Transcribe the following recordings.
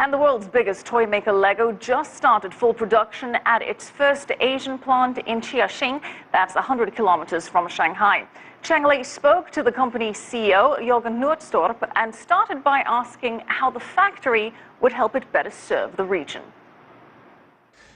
And the world's biggest toy maker, Lego, just started full production at its first Asian plant in Jiaxing. That's 100 kilometers from Shanghai. Cheng Lei spoke to the company's CEO, Jürgen Noordstorp, and started by asking how the factory would help it better serve the region.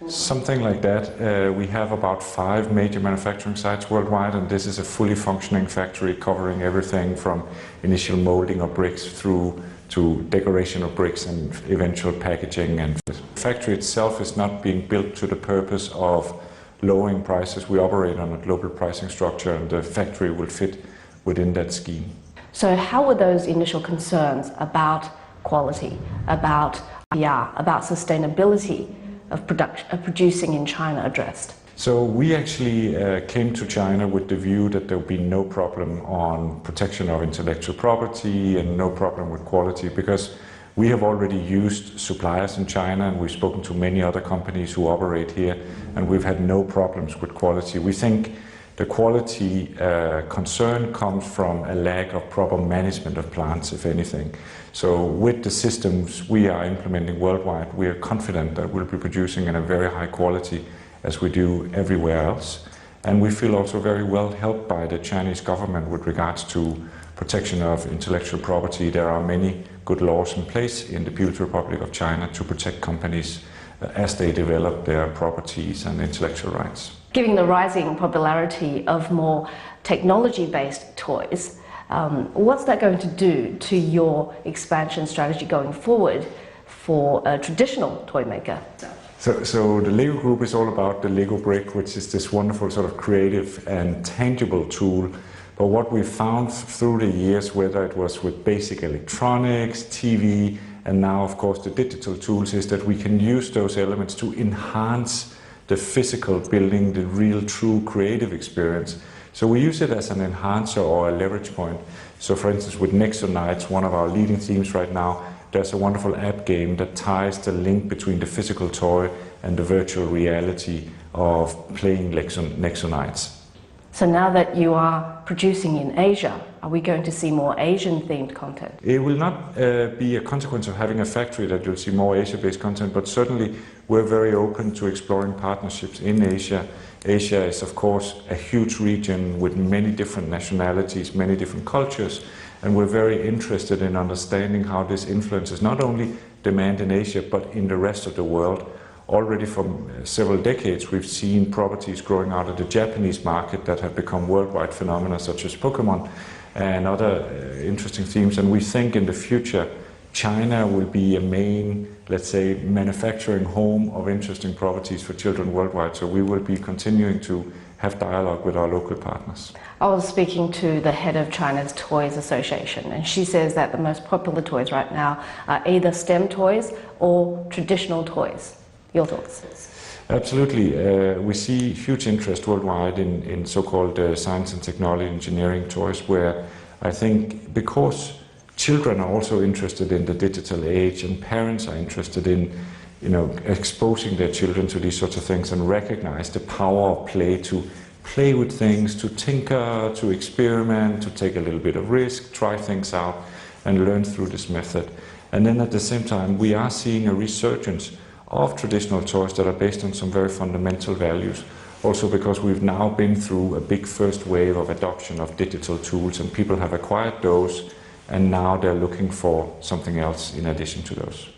Something like that. We have about 5 major manufacturing sites worldwide, and this is a fully functioning factory covering everything from initial molding of bricks through to decoration of bricks and eventual packaging. And the factory itself is not being built to the purpose of lowering prices. We operate on a global pricing structure, and the factory will fit within that scheme. So how were those initial concerns about quality, about PR, about sustainability of producing in China addressed? So we actually came to China with the view that there would be no problem on protection of intellectual property and no problem with quality, because we have already used suppliers in China, and we've spoken to many other companies who operate here, and we've had no problems with quality. We think the quality concern comes from a lack of proper management of plants, if anything. So with the systems we are implementing worldwide, we are confident that we'll be producing in a very high quality as we do everywhere else. And we feel also very well helped by the Chinese government with regards to protection of intellectual property. There are many good laws in place in the People's Republic of China to protect companies as they develop their properties and intellectual rights. Given the rising popularity of more technology-based toys, what's that going to do to your expansion strategy going forward for a traditional toy maker? So the Lego Group is all about the Lego brick, which is this wonderful sort of creative and tangible tool. But what we found through the years, whether it was with basic electronics, TV, and now of course the digital tools, is that we can use those elements to enhance the physical building, the real true creative experience. So we use it as an enhancer or a leverage point. So for instance, with Nexonites, one of our leading themes right now, there's a wonderful app game that ties the link between the physical toy and the virtual reality of playing Nexonites. So now that you are producing in Asia, are we going to see more Asian-themed content? It will not be a consequence of having a factory that you'll see more Asia-based content, but certainly we're very open to exploring partnerships in Asia. Asia is, of course, a huge region with many different nationalities, many different cultures, and we're very interested in understanding how this influences not only demand in Asia, but in the rest of the world. Already for several decades, we've seen properties growing out of the Japanese market that have become worldwide phenomena, such as Pokemon and other interesting themes. And we think in the future, China will be a main, let's say, manufacturing home of interesting properties for children worldwide. So we will be continuing to have dialogue with our local partners. I was speaking to the head of China's Toys Association, and she says that the most popular toys right now are either STEM toys or traditional toys. Your thoughts? Absolutely. We see huge interest worldwide in so-called science and technology engineering toys, where I think because children are also interested in the digital age and parents are interested in exposing their children to these sorts of things and recognize the power of play, to play with things, to tinker, to experiment, to take a little bit of risk, try things out and learn through this method. And then at the same time, we are seeing a resurgence of traditional toys that are based on some very fundamental values. Also because we've now been through a big first wave of adoption of digital tools, and people have acquired those, and now they're looking for something else in addition to those.